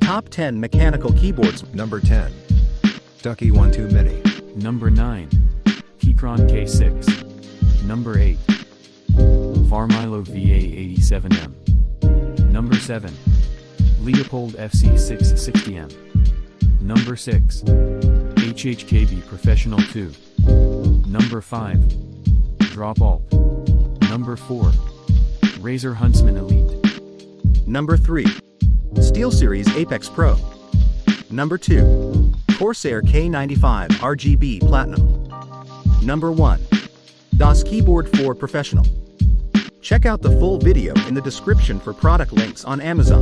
Top 10 mechanical keyboards. Number 10. Ducky 12 Mini. Number 9. Keychron K6. Number 8. Farmilo VA87M. Number 7. Leopold FC660M. Number 6. HHKB Professional 2. Number 5. Drop Alt. Number 4. Razer Huntsman Elite. Number 3. SteelSeries Apex Pro. Number 2. Corsair K95 RGB Platinum. Number 1. DOS Keyboard 4 Professional. Check out the full video in the description for product links on Amazon.